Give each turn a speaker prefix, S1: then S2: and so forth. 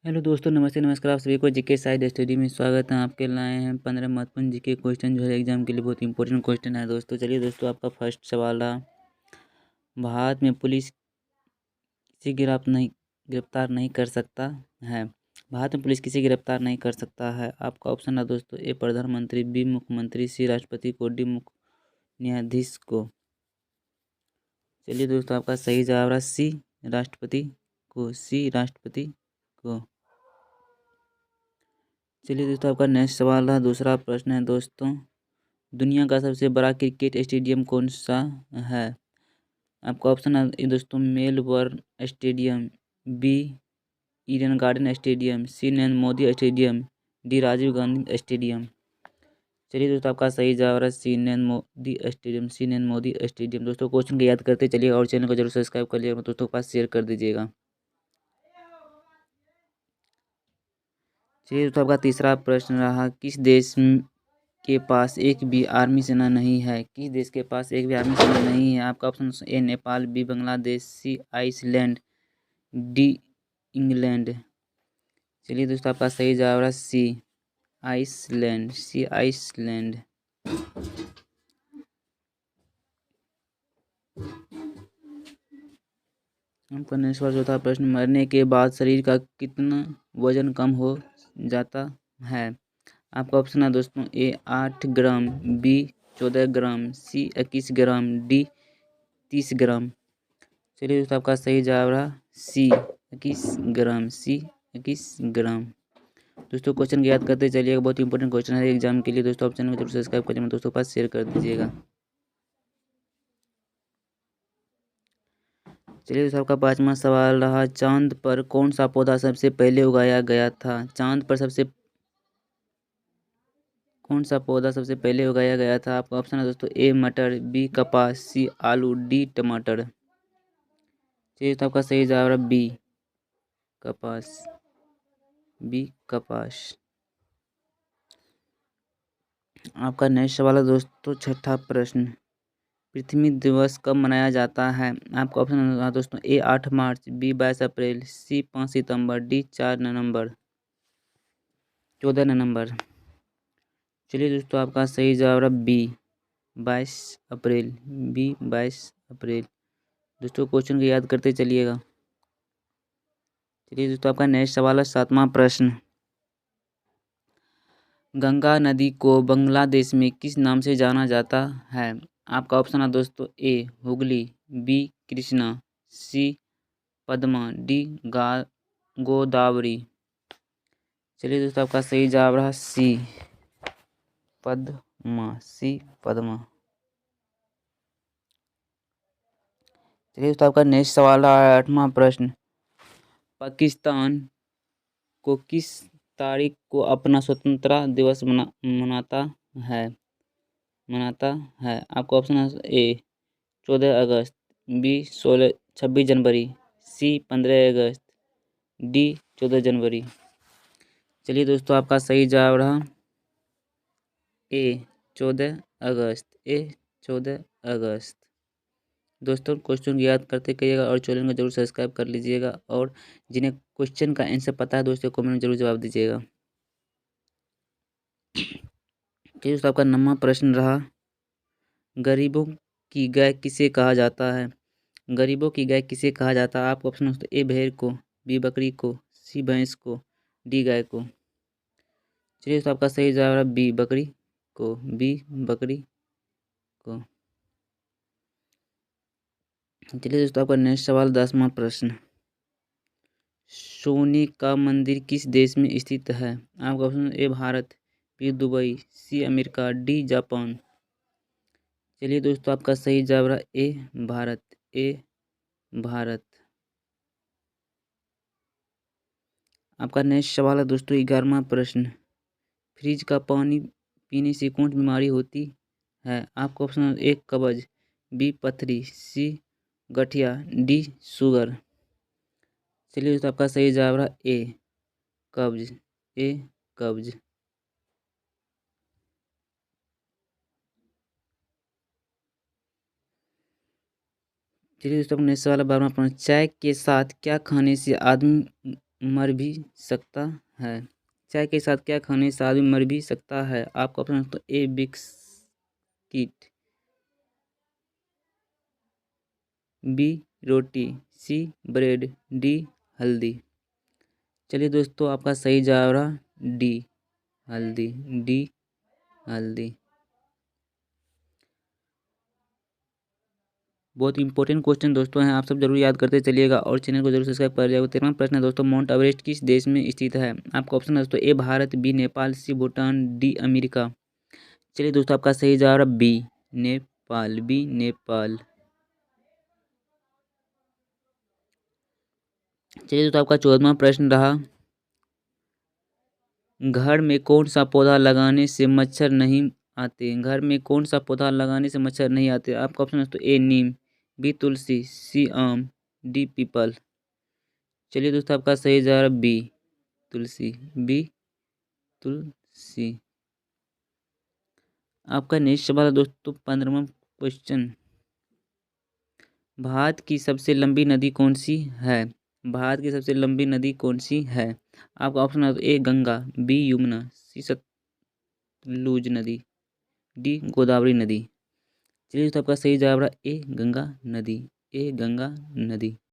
S1: Hello दोस्तों, नमस्ते नमस्कार। आप सभी को जीके साइड स्टडी में स्वागत है। आपके लाए हैं 15 महत्वपूर्ण जीके क्वेश्चन जो है एग्जाम के लिए बहुत इंपॉर्टेंट क्वेश्चन है दोस्तों। चलिए दोस्तों, आपका फर्स्ट सवाल रहा, भारत में पुलिस किसी गिरफ्तार नहीं कर सकता है। भारत में पुलिस किसी गिरफ्तार नहीं कर सकता है। आपका ऑप्शन है दोस्तों, ए प्रधानमंत्री, बी मुख्यमंत्री, सी राष्ट्रपति को, डी मुख्य न्यायाधीश को। चलिए दोस्तों, आपका सही जवाब रहा सी राष्ट्रपति को, सी राष्ट्रपति को। चलिए दोस्तों, आपका नेक्स्ट सवाल रहा, दूसरा प्रश्न है दोस्तों, दुनिया का सबसे बड़ा क्रिकेट स्टेडियम कौन सा है। आपका ऑप्शन है दोस्तों, Melbourne stadium, B Eden Garden stadium, C Narendra Modi stadium, D Rajiv Gandhi stadium. चलिए दोस्तों, आपका सही जवाब है C Narendra Modi stadium, C Narendra Modi stadium. दोस्तों, क्वेश्चन को याद करते चलिए और चैनल को जरूर सब्सक्राइब कर लीजिएगा, दोस्तों के पास शेयर कर दीजिएगा। चलिए दोस्तों, आपका तीसरा प्रश्न रहा, किस देश के पास एक भी आर्मी सेना नहीं है। किस देश के पास एक भी आर्मी सेना नहीं है। आपका option A Nepal, B Bangladesh, C Iceland, D England. चलिए दोस्तों, आपका सही जवाब है सी आइसलैंड, सी आइसलैंड। आपका नेक्स्ट सवाल चौथा प्रश्न, मरने के बाद शरीर का कितना वजन कम हो जाता है। आपका ऑप्शन है दोस्तों, ए 8 ग्राम, बी 14 ग्राम, सी 21 ग्राम, डी 30 ग्राम। चलिए दोस्तों, आपका सही जवाब रहा सी 21 ग्राम, सी 21 ग्राम। दोस्तों, क्वेश्चन को याद करते चलिएगा, बहुत इंपॉर्टेंट क्वेश्चन है एग्जाम के लिए। दोस्तों, आप चैनल को जरूर सब्सक्राइब करिए, दोस्तों के पास शेयर कर दीजिएगा। चलिए दोस्तों, आपका पांचवा सवाल रहा, चांद पर कौन सा पौधा सबसे पहले उगाया गया था। चांद पर कौन सा पौधा सबसे पहले उगाया गया था। आपका ऑप्शन है दोस्तों, ए मटर, बी कपास, सी आलू, डी टमाटर। चलिए तो आपका सही जवाब है बी कपास, बी कपास। आपका नेक्स्ट सवाल है दोस्तों, छठा प्रश्न, पृथ्वी दिवस कब मनाया जाता है। आपका ऑप्शन है दोस्तों, ए 8 मार्च, बी 22 अप्रैल, सी 5 सितंबर, डी 4 नवंबर, 14 नवंबर। चलिए दोस्तों, आपका सही जवाब है बी 22 अप्रैल, बी 22 अप्रैल। दोस्तों, क्वेश्चन को याद करते चलिएगा। चलिए दोस्तों, आपका नेक्स्ट सवाल है सातवां प्रश्न, गंगा नदी को बांग्लादेश में किस नाम से जाना जाता है। आपका ऑप्शन है दोस्तों, ए हुगली, बी कृष्णा, सी पद्मा, डी गोदावरी। चलिए दोस्तों, आपका सही जवाब रहा सी पद्मा, सी पद्मा। चलिए दोस्तों, आपका नेक्स्ट सवाल है आठवां प्रश्न, पाकिस्तान को किस तारीख को अपना स्वतंत्रता दिवस मनाता है। आपका ऑप्शन है ए 14 अगस्त, बी 26 जनवरी, सी 15 अगस्त, डी 14 जनवरी। चलिए दोस्तों, आपका सही जवाब रहा ए 14 अगस्त, ए 14 अगस्त। दोस्तों, क्वेश्चन याद करते करिएगा और चैनल को जरूर सब्सक्राइब कर लीजिएगा, और जिन्हें क्वेश्चन का आंसर पता है दोस्तों कमेंट में जरूर जवाब दीजिएगा। चलिए दोस्तों, आपका 9वां प्रश्न रहा, गरीबों की गाय किसे कहा जाता है। गरीबों की गाय किसे कहा जाता है। आपका ऑप्शन है ए भेड़ को, बी बकरी को, सी भैंस को, डी गाय को। चलिए दोस्तों, आपका सही जवाब है बी बकरी को, बी बकरी को। चलिए दोस्तों, आपका नेक्स्ट सवाल 10वां प्रश्न, सोने का मंदिर किस देश में स्थित है। आपका option A Bharat, B Dubai, C America, D Japan. चलिए दोस्तों, आपका सही जवाब है ए भारत, ए भारत। आपका नेक्स्ट सवाल है दोस्तों 11वां प्रश्न, फ्रिज का पानी पीने से कौन सी बीमारी होती है। आपका ऑप्शन है ए कब्ज, बी पथरी, सी गठिया, डी शुगर। चलिए दोस्तों, आपका सही जवाब है ए कब्ज, ए कब्ज। चलिए दोस्तों, नेक्स्ट सवाल है 12वां प्रश्न, चाय के साथ क्या खाने से आदमी मर भी सकता है। चाय के साथ क्या खाने से आदमी मर भी सकता है? आपका ऑप्शन तो ए बिस्किट, बी रोटी, सी ब्रेड, डी हल्दी। चलिए दोस्तों, आपका सही जवाब रहा डी हल्दी, डी हल्दी। बहुत इंपॉर्टेंट क्वेश्चन दोस्तों हैं, आप सब जरूर याद करते चलिएगा और चैनल को जरूर सब्सक्राइब कर जाएगा। 13वां प्रश्न है दोस्तों, माउंट एवरेस्ट किस देश में स्थित है? आपका ऑप्शन है दोस्तों ए भारत, बी नेपाल, सी भूटान, डी अमेरिका। चलिए दोस्तों, आपका सही जवाब है बी नेपाल, बी नेपाल। चलिए दोस्तों, आपका 14वां प्रश्न रहा, घर में कौन सा पौधा लगाने से मच्छर नहीं आते? घर में कौन सा पौधा लगाने से मच्छर नहीं आते? आपका ऑप्शन है दोस्तों ए नीम, बी तुलसी, सी आम, डी पीपल। चलिए दोस्तों, आपका सही जवाब है बी तुलसी, बी तुलसी। आपका नेक्स्ट सवाल है दोस्तों, 15वां क्वेश्चन, भारत की सबसे लंबी नदी कौन सी है? भारत की सबसे लंबी नदी कौन सी है? आपका ऑप्शन है ए गंगा, बी यमुना, सी सतलुज नदी, डी गोदावरी नदी। चलिए दोस्तों, आपका सही जवाब रहा ए गंगा नदी, ए गंगा नदी।